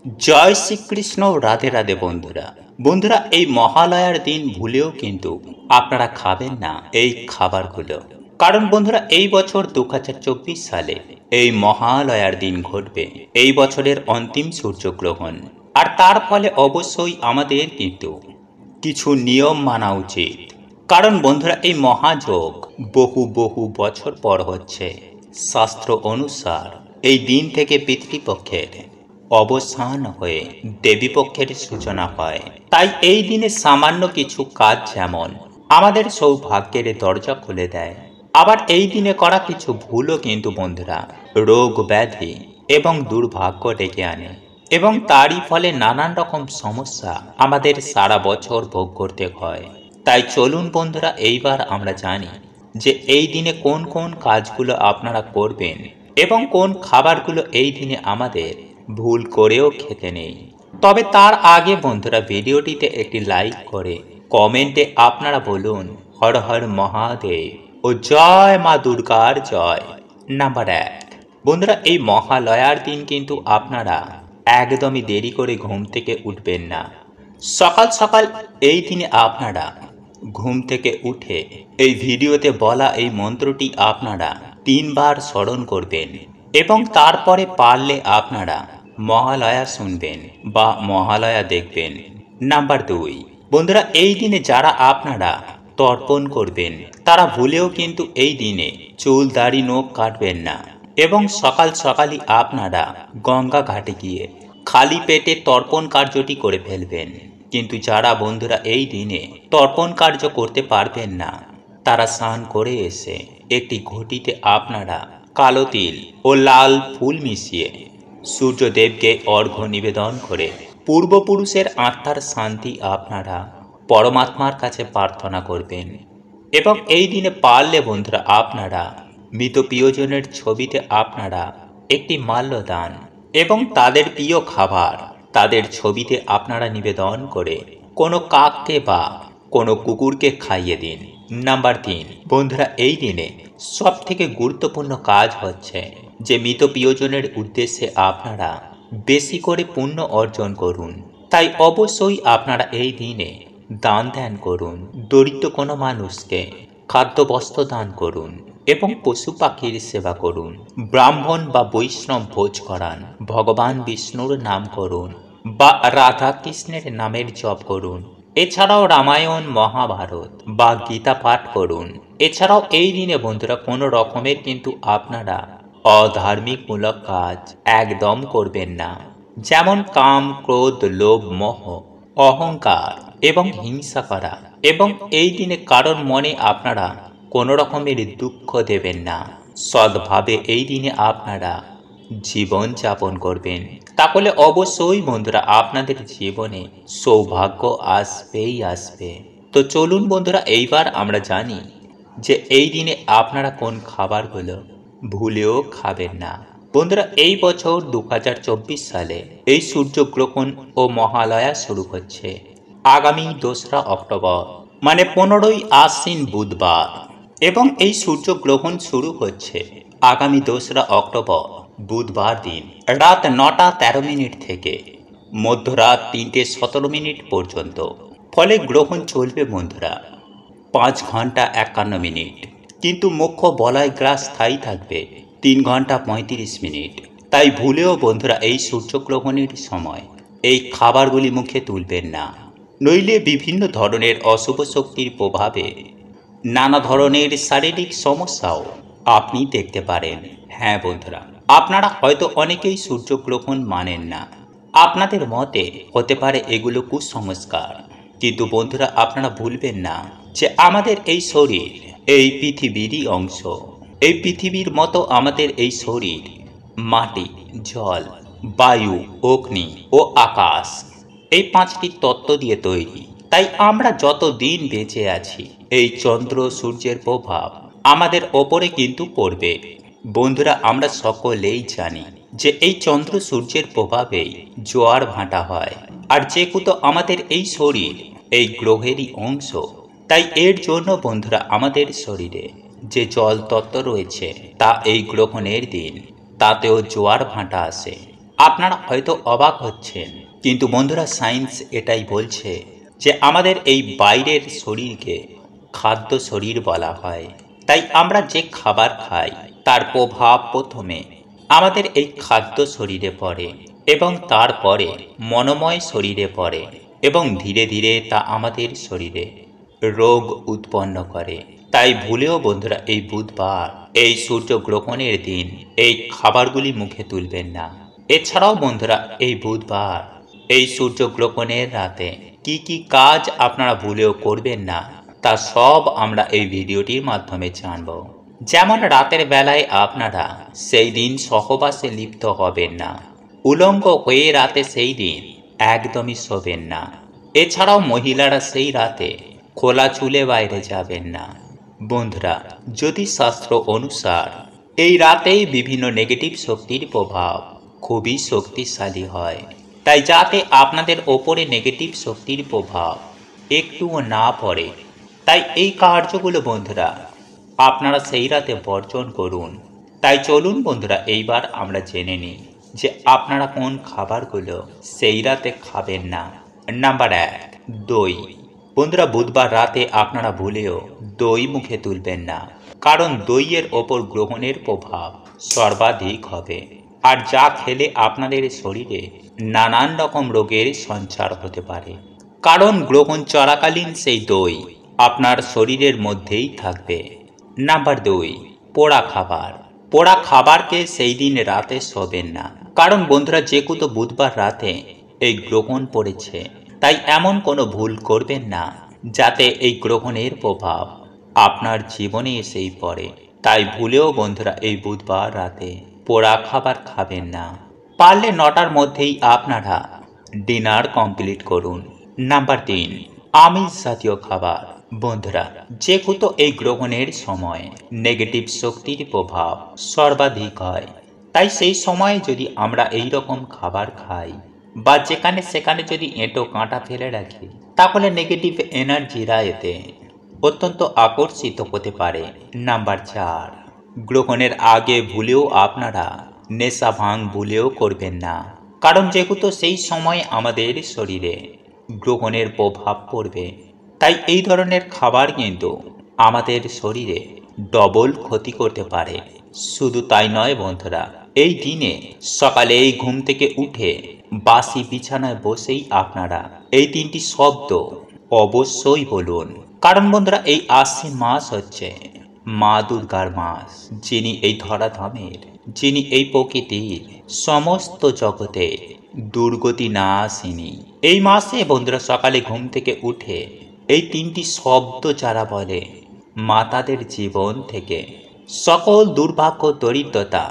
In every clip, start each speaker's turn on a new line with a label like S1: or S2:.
S1: জয় শ্রীকৃষ্ণ। রাধে রাধে বন্ধুরা। বন্ধুরা, এই মহালয়ার দিন ভুলেও কিন্তু আপনারা খাবেন না এই খাবারগুলো। কারণ বন্ধুরা, এই বছর 2024 সালে এই মহালয়ার দিন ঘটবে এই বছরের অন্তিম সূর্যগ্রহণ। আর তার ফলে অবশ্যই আমাদের কিন্তু কিছু নিয়ম মানা উচিত। কারণ বন্ধুরা, এই মহাযোগ বহু বহু বছর পর হচ্ছে। শাস্ত্র অনুসার এই দিন থেকে পিতৃপক্ষের অবসান হয়ে দেবীপক্ষের সূচনা হয়। তাই এই দিনে সামান্য কিছু কাজ যেমন আমাদের সৌভাগ্যের দরজা খুলে দেয়, আবার এই দিনে করা কিছু ভুলও কিন্তু বন্ধুরা রোগ ব্যাধি এবং দুর্ভাগ্য ডেকে আনে, এবং তারই ফলে নানান রকম সমস্যা আমাদের সারা বছর ভোগ করতে হয়। তাই চলুন বন্ধুরা, এইবার আমরা জানি যে এই দিনে কোন কোন কাজগুলো আপনারা করবেন এবং কোন খাবারগুলো এই দিনে আমাদের ভুল করেও খেতে নেই। তবে তার আগে বন্ধুরা, ভিডিওটিতে একটি লাইক করে কমেন্টে আপনারা বলুন হর হর মহাদেব ও জয় মা দুর্গার জয়। নাম্বার 1, বন্ধুরা, এই মহালয়ার দিন কিন্তু আপনারা একদমই দেরি করে ঘুম থেকে উঠবেন না। সকাল সকাল এই দিনে আপনারা ঘুম থেকে উঠে এই ভিডিওতে বলা এই মন্ত্রটি আপনারা 3 বার স্মরণ করবেন এবং তারপরে পারলে আপনারা মহালয়া শুনবেন বা মহালয়া দেখবেন। নাম্বার 2, বন্ধুরা, এই দিনে যারা আপনারা তর্পণ করবেন তারা ভুলেও কিন্তু এই দিনে চুল দাড়ি নখ কাটবেন না এবং সকাল সকালই আপনারা গঙ্গা ঘাটে গিয়ে খালি পেটে তর্পণ কার্যটি করে ফেলবেন। কিন্তু যারা বন্ধুরা এই দিনে তর্পণ কার্য করতে পারবেন না তারা স্নান করে এসে একটি ঘটিতে আপনারা কালো তিল ও লাল ফুল মিশিয়ে সূর্যদেবকে অর্ঘ্য নিবেদন করে পূর্বপুরুষের আত্মার শান্তি আপনারা পরমাত্মার কাছে প্রার্থনা করবেন। এবং এই দিনে পারলে বন্ধুরা আপনারা মৃত প্রিয়জনের ছবিতে আপনারা একটি মাল্যদান এবং তাদের প্রিয় খাবার তাদের ছবিতে আপনারা নিবেদন করে কোনো কাককে বা কোনো কুকুরকে খাইয়ে দিন। নাম্বার 3, বন্ধুরা, এই দিনে সব থেকে গুরুত্বপূর্ণ কাজ হচ্ছে যে মৃত প্রিয়জনের উদ্দেশ্যে আপনারা বেশি করে পুণ্য অর্জন করুন। তাই অবশ্যই আপনারা এই দিনে দান ধ্যান করুন, দরিদ্র কোনো মানুষকে খাদ্য বস্ত্র দান করুন এবং পশু পাখির সেবা করুন, ব্রাহ্মণ বা বৈষ্ণব ভোজ করান, ভগবান বিষ্ণুর নাম করুন বা রাধা কৃষ্ণের নামের জপ করুন। এছাড়াও রামায়ণ মহাভারত বা গীতা পাঠ করুন। এছাড়াও এই দিনে বন্ধুরা কোনো রকমের কিন্তু আপনারা অধার্মিকমূলক কাজ একদম করবেন না, যেমন কাম ক্রোধ লোভ মোহ অহংকার এবং হিংসা করা। এবং এই দিনে কারোর মনে আপনারা কোনো রকমের দুঃখ দেবেন না। সৎভাবে এই দিনে আপনারা জীবন যাপন করবেন, তাহলে অবশ্যই বন্ধুরা আপনাদের জীবনে সৌভাগ্য আসবেই আসবে। তো চলুন বন্ধুরা, এইবার আমরা জানি যে এই দিনে আপনারা কোন খাবারগুলো ভুলেও খাবেন না। বন্ধুরা, এই বছর 2024 সালে এই সূর্যগ্রহণ ও মহালয়া শুরু হচ্ছে আগামী 2রা অক্টোবর, মানে 15ই আশ্বিন বুধবার। এবং এই সূর্যগ্রহণ শুরু হচ্ছে আগামী 2রা অক্টোবর বুধবার দিন রাত 9টা 13 মিনিট থেকে মধ্যরাত 3টে 17 মিনিট পর্যন্ত। ফলে গ্রহণ চলবে বন্ধুরা 5 ঘন্টা 51 মিনিট, কিন্তু মুখ্য বলয় গ্রাস স্থায়ী থাকবে 3 ঘন্টা 35 মিনিট। তাই ভুলেও বন্ধুরা এই সূর্যগ্রহণের সময় এই খাবারগুলি মুখে তুলবেন না, নইলে বিভিন্ন ধরনের অশুভ শক্তির প্রভাবে নানা ধরনের শারীরিক সমস্যাও আপনি দেখতে পারেন। হ্যাঁ বন্ধুরা, আপনারা হয়তো অনেকেই সূর্যগ্রহণ মানেন না, আপনাদের মতে হতে পারে এগুলো কুসংস্কার। কিন্তু বন্ধুরা আপনারা ভুলবেন না যে আমাদের এই শরীর এই পৃথিবীরই অংশ। এই পৃথিবীর মতো আমাদের এই শরীর মাটি, জল, বায়ু, অগ্নি ও আকাশ এই 5টি তত্ত্ব দিয়ে তৈরি। তাই আমরা যত দিন বেঁচে আছি এই চন্দ্র সূর্যের প্রভাব আমাদের ওপরে কিন্তু পড়বে। বন্ধুরা আমরা সকলেই জানি যে এই চন্দ্র সূর্যের প্রভাবেই জোয়ার ভাটা হয়, আর যেহেতু আমাদের এই শরীর এই গ্রহেরই অংশ, তাই এর জন্য বন্ধুরা আমাদের শরীরে যে জল তত্ত্ব রয়েছে তা এই গ্রহণের দিন তাতেও জোয়ার ভাটা আসে। আপনারা হয়তো অবাক হচ্ছেন, কিন্তু বন্ধুরা সায়েন্স এটাই বলছে যে আমাদের এই বাইরের শরীরকে খাদ্য শরীর বলা হয়। তাই আমরা যে খাবার খাই তার প্রভাব প্রথমে আমাদের এই খাদ্য শরীরে পড়ে এবং তারপরে মনোময় শরীরে পড়ে এবং ধীরে ধীরে তা আমাদের শরীরে রোগ উৎপন্ন করে। তাই ভুলেও বন্ধুরা এই বুধবার, এই সূর্যগ্রহণের দিন এই খাবারগুলি মুখে তুলবেন না। এছাড়াও বন্ধুরা এই বুধবার, এই সূর্যগ্রহণের রাতে কি কি কাজ আপনারা ভুলেও করবেন না তা সব আমরা এই ভিডিওটির মাধ্যমে জানব। যেমন রাতের বেলায় আপনারা সেই দিন সহবাসে লিপ্ত হবেন না। উলঙ্গ হয়ে রাতে সেই দিন একদমই শোবেন না। এছাড়াও মহিলারা সেই রাতে খোলা চুলে বাইরে যাবেন না। বন্ধুরা, জ্যোতিষ শাস্ত্র অনুসার এই রাতেই বিভিন্ন নেগেটিভ শক্তির প্রভাব খুবই শক্তিশালী হয়। তাই যাতে আপনাদের ওপরে নেগেটিভ শক্তির প্রভাব একটুও না পড়ে, তাই এই কার্যগুলো বন্ধুরা আপনারা সেই রাতে বর্জন করুন। তাই চলুন বন্ধুরা এইবার আমরা জেনে নিই যে আপনারা কোন খাবারগুলো সেই রাতে খাবেন না। নাম্বার 1, দই। বন্ধুরা, বুধবার রাতে আপনারা ভুলেও দই মুখে তুলবেন না, কারণ দইয়ের ওপর গ্রহণের প্রভাব সর্বাধিক হবে। আর যা খেলে আপনাদের শরীরে নানান রকম রোগের সঞ্চার হতে পারে, কারণ গ্রহণ চলাকালীন সেই দই আপনার শরীরের মধ্যেই থাকবে। নাম্বার 2, পোড়া খাবার। পোড়া খাবারকে সেই দিন রাতে শোবেন না, কারণ বন্ধুরা যেহেতু বুধবার রাতে এই গ্রহণ পড়েছে, তাই এমন কোনো ভুল করবেন না যাতে এই গ্রহণের প্রভাব আপনার জীবনে এসেই পড়ে। তাই ভুলেও বন্ধুরা এই বুধবার রাতে পোড়া খাবার খাবেন না। পারলে 9টার মধ্যেই আপনারা ডিনার কমপ্লিট করুন। নাম্বার 3, আমিষ জাতীয় খাবার। বন্ধুরা, যেহেতু এই গ্রহণের সময় নেগেটিভ শক্তির প্রভাব সর্বাধিক হয়, তাই সেই সময়ে যদি আমরা এই রকম খাবার খাই বা যেখানে সেখানে যদি এঁটো কাঁটা ফেলে রাখি, তাহলে নেগেটিভ এনার্জিরা এতে অত্যন্ত আকর্ষিত হতে পারে। নাম্বার 4, গ্রহণের আগে ভুলেও আপনারা নেশা ভাঙ ভুলেও করবেন না, কারণ যেহেতু সেই সময় আমাদের শরীরে গ্রহণের প্রভাব পড়বে, তাই এই ধরনের খাবার কিন্তু আমাদের শরীরে ডবল ক্ষতি করতে পারে। শুধু তাই নয় বন্ধুরা, এই দিনে সকালে এই ঘুম থেকে উঠে বাসি বিছানায় বসেই আপনারা এই 3টি শব্দ অবশ্যই বলুন, কারণ বন্ধুরা এই আশ্বিন মাস হচ্ছে মা দুর্গার মাস, যিনি এই ধরাধামের, যিনি এই প্রকৃতির সমস্ত জগতে দুর্গতি নাশিনী। এই মাসে বন্ধুরা সকালে ঘুম থেকে উঠে এই 3টি শব্দ যারা বলে, মা তাদের জীবন থেকে সকল দুর্ভাগ্য দরিদ্রতা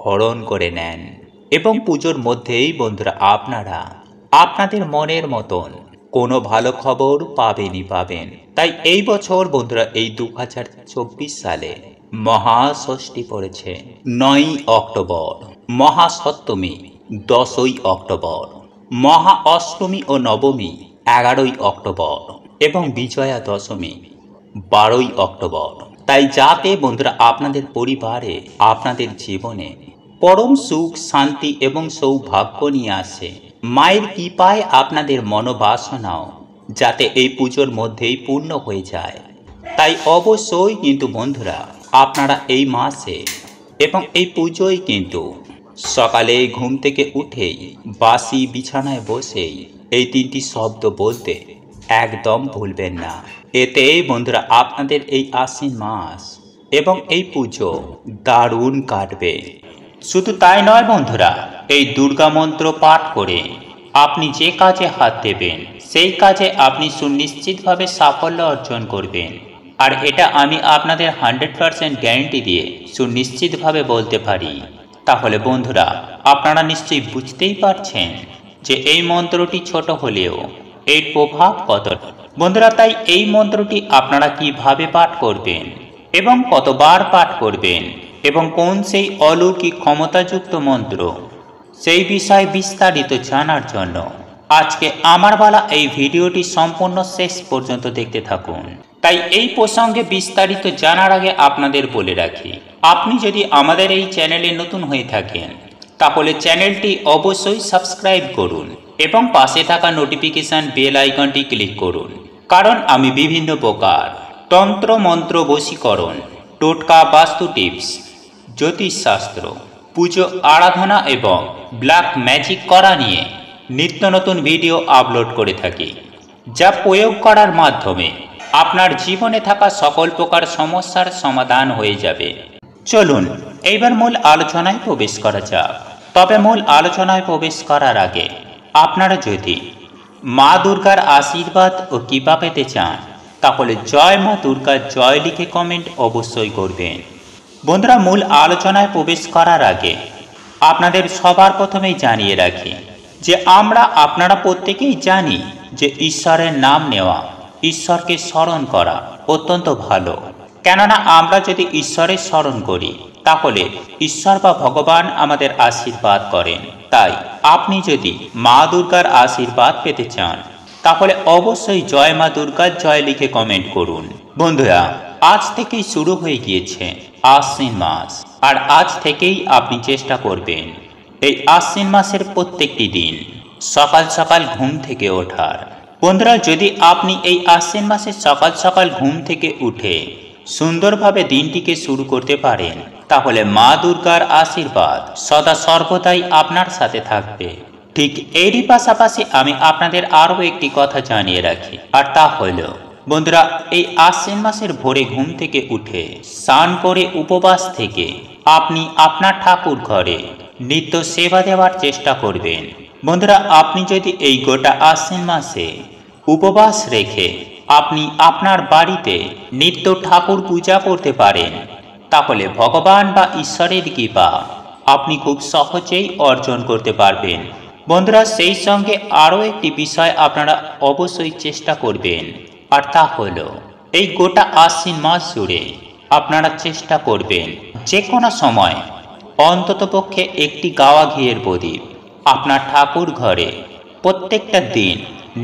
S1: হরণ করে নেন। এবং পুজোর মধ্যেই বন্ধুরা আপনারা আপনাদের মনের মতন কোনো ভালো খবর পাবেন। তাই এই বছর বন্ধুরা এই 2024 সালে মহাষষ্ঠী পড়েছে 9ই অক্টোবর, মহাসপ্তমী 10ই অক্টোবর, মহা অষ্টমী ও নবমী 11ই অক্টোবর এবং বিজয়া দশমী 12ই অক্টোবর। তাই যাতে বন্ধুরা আপনাদের পরিবারে, আপনাদের জীবনে পরম সুখ, শান্তি এবং সৌভাগ্য নিয়ে আসে, মায়ের কৃপায় আপনাদের মনোবাসনাও যাতে এই পুজোর মধ্যেই পূর্ণ হয়ে যায়। তাই অবশ্যই কিন্তু বন্ধুরা আপনারা এই মাসে এবং এই পুজোয় কিন্তু সকালে ঘুম থেকে উঠেই বাসি বিছানায় বসেই এই 3টি শব্দ বলতে একদম ভুলবেন না। এতে বন্ধুরা আপনাদের এই আশ্বিন মাস এবং এই পুজো দারুণ কাটবে। শুধু তাই নয় বন্ধুরা, এই দুর্গা মন্ত্র পাঠ করে আপনি যে কাজে হাত দেবেন সেই কাজে আপনি সুনিশ্চিতভাবে সাফল্য অর্জন করবেন। আর এটা আমি আপনাদের 100% গ্যারেন্টি দিয়ে সুনিশ্চিতভাবে বলতে পারি। তাহলে বন্ধুরা আপনারা নিশ্চয়ই বুঝতেই পারছেন যে এই মন্ত্রটি ছোট হলেও এর প্রভাব কতটা। বন্ধুরা, তাই এই মন্ত্রটি আপনারা কিভাবে পাঠ করবেন এবং কতবার পাঠ করবেন এবং কোন সেই অলৌকিক ক্ষমতাযুক্ত মন্ত্র, সেই বিষয়ে বিস্তারিত জানার জন্য আজকে আমার বলা এই ভিডিওটি সম্পূর্ণ শেষ পর্যন্ত দেখতে থাকুন। তাই এই প্রসঙ্গে বিস্তারিত জানার আগে আপনাদের বলে রাখি, আপনি যদি আমাদের এই চ্যানেলে নতুন হয়ে থাকেন তাহলে চ্যানেলটি অবশ্যই সাবস্ক্রাইব করুন এবং পাশে থাকা নোটিফিকেশন বেল আইকনটি ক্লিক করুন, কারণ আমি বিভিন্ন প্রকার তন্ত্র মন্ত্র বশীকরণ, টোটকা, বাস্তু টিপস, জ্যোতিষশাস্ত্র, পুজো আরাধনা এবং ব্ল্যাক ম্যাজিক করা নিয়ে নিত্য নতুন ভিডিও আপলোড করে থাকি, যা প্রয়োগ করার মাধ্যমে আপনার জীবনে থাকা সকল প্রকার সমস্যার সমাধান হয়ে যাবে। চলুন এইবার মূল আলোচনায় প্রবেশ করা যাক। তবে মূল আলোচনায় প্রবেশ করার আগে আপনারা যদি মা দুর্গার আশীর্বাদ ও কৃপা পেতে চান, তাহলে জয় মা দুর্গা জয় লিখে কমেন্ট অবশ্যই করবেন। বন্ধুরা, মূল আলোচনায় প্রবেশ করার আগে আপনাদের সবার প্রথমেই জানিয়ে রাখি যে আপনারা প্রত্যেকেই জানি যে ঈশ্বরের নাম নেওয়া, ঈশ্বরকে স্মরণ করা অত্যন্ত ভালো। কেননা আমরা যদি ঈশ্বরের স্মরণ করি তাহলে ঈশ্বর বা ভগবান আমাদের আশীর্বাদ করেন। তাই আপনি যদি মা দুর্গার আশীর্বাদ পেতে চান তাহলে অবশ্যই জয় মা দুর্গা জয় লিখে কমেন্ট করুন। বন্ধুরা, আজ থেকেই শুরু হয়ে গিয়েছে আশ্বিন মাস, আর আজ থেকেই আপনি চেষ্টা করবেন এই আশ্বিন মাসের প্রত্যেকটি দিন সকাল সকাল ঘুম থেকে ওঠার। বন্ধুরা, যদি আপনি এই আশ্বিন মাসে সকাল সকাল ঘুম থেকে উঠে সুন্দরভাবে দিনটিকে শুরু করতে পারেন, তাহলে মা দুর্গার আশীর্বাদ সদা সর্বদাই আপনার সাথে থাকবে। ঠিক এরই পাশাপাশি আমি আপনাদের আরও একটি কথা জানিয়ে রাখি, আর তা হল বন্ধুরা, এই আশ্বিন মাসের ভোরে ঘুম থেকে উঠে স্নান করে উপবাস থেকে আপনি আপনার ঠাকুর ঘরে নিত্য সেবা দেওয়ার চেষ্টা করবেন। বন্ধুরা, আপনি যদি এই গোটা আশ্বিন মাসে উপবাস রেখে আপনি আপনার বাড়িতে নিত্য ঠাকুর পূজা করতে পারেন, তাহলে ভগবান বা ঈশ্বরের কৃপা আপনি খুব সহজেই অর্জন করতে পারবেন। বন্ধুরা, সেই সঙ্গে আরও একটি বিষয় আপনারা অবশ্যই চেষ্টা করবেন, আর তা হল এই গোটা আশ্বিন মাস জুড়ে আপনারা চেষ্টা করবেন যে কোনো সময় অন্ততপক্ষে একটি গাওয়া ঘিয়ের প্রদীপ আপনার ঠাকুর ঘরে প্রত্যেকটা দিন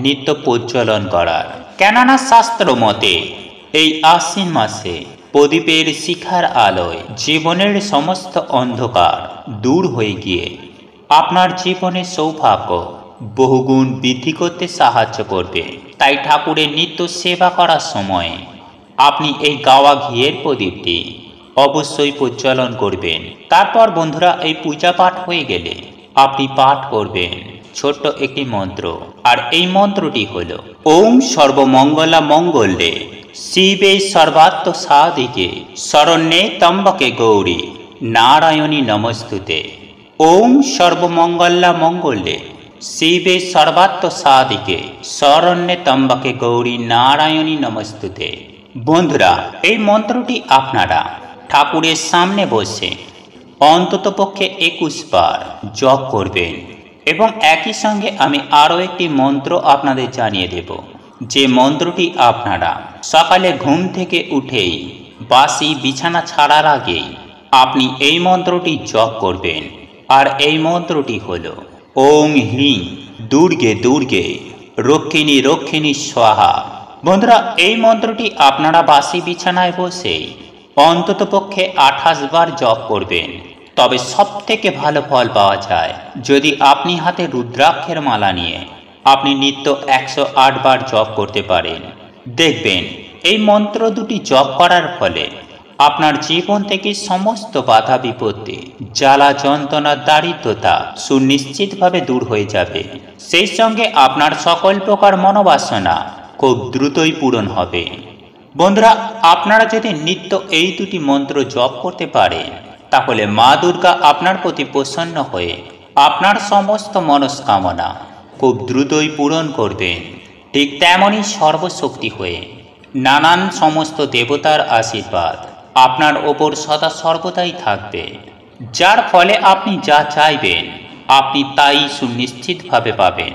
S1: নিত্য প্রজ্বলন করার। কেননা শাস্ত্র মতে এই আশ্বিন মাসে প্রদীপের শিখার আলোয় জীবনের সমস্ত অন্ধকার দূর হয়ে গিয়ে আপনার জীবনে সৌভাগ্য বহুগুণ বৃদ্ধি করতে সাহায্য করবে। তাই ঠাকুরের নিত্য সেবা করার সময় আপনি এই গাওয়া ঘিয়ের প্রদীপটি অবশ্যই প্রজ্বলন করবেন। তারপর বন্ধুরা, এই পূজা পাঠ হয়ে গেলে আপনি পাঠ করবেন ছোট্ট একটি মন্ত্র, আর এই মন্ত্রটি হল ওং সর্বমঙ্গলা মঙ্গলে শিবে সর্বাত্ম সাধিকে শরণ্যে ত্র্যম্বকে গৌরী নারায়ণী নমস্তুতে। ওং সর্বমঙ্গলা মঙ্গলে শিবে সর্বাত্ম সাধিকে শরণ্যে ত্র্যম্বকে গৌরী নারায়ণী নমস্তুতে। বন্ধুরা, এই মন্ত্রটি আপনারা ঠাকুরের সামনে বসে অন্ততপক্ষে 21 বার জপ করবেন। এবং একই সঙ্গে আমি আরও একটি মন্ত্র আপনাদের জানিয়ে দেব, যে মন্ত্রটি আপনারা সকালে ঘুম থেকে উঠেই বাসি বিছানা ছাড়ার আগেই আপনি এই মন্ত্রটি জপ করবেন। আর এই মন্ত্রটি হল ওং হ্লিং দুর্গে দুর্গে রক্ষিণী রক্ষিণী স্বাহা। বন্ধুরা, এই মন্ত্রটি আপনারা বাসি বিছানায় বসেই অন্ততপক্ষে 28 বার জপ করবেন। তবে সবথেকে ভালো ফল পাওয়া যায় যদি আপনি হাতে রুদ্রাক্ষের মালা নিয়ে আপনি নিত্য 108 বার জপ করতে পারেন। দেখবেন এই মন্ত্র দুটি জপ করার ফলে আপনার জীবন থেকে সমস্ত বাধা বিপত্তি, জ্বালা যন্ত্রণা, দারিদ্রতা সুনিশ্চিতভাবে দূর হয়ে যাবে। সেই সঙ্গে আপনার সকল প্রকার মনোবাসনা খুব দ্রুতই পূরণ হবে। বন্ধুরা, আপনারা যদি নিত্য এই দুটি মন্ত্র জপ করতে পারেন, তাহলে মা দুর্গা আপনার প্রতি প্রসন্ন হয়ে আপনার সমস্ত মনস্কামনা খুব দ্রুতই পূরণ করবেন। ঠিক তেমনই সর্বশক্তি হয়ে নানান সমস্ত দেবতার আশীর্বাদ আপনার ওপর সদা সর্বদাই থাকবে, যার ফলে আপনি যা চাইবেন আপনি তাই সুনিশ্চিতভাবে পাবেন।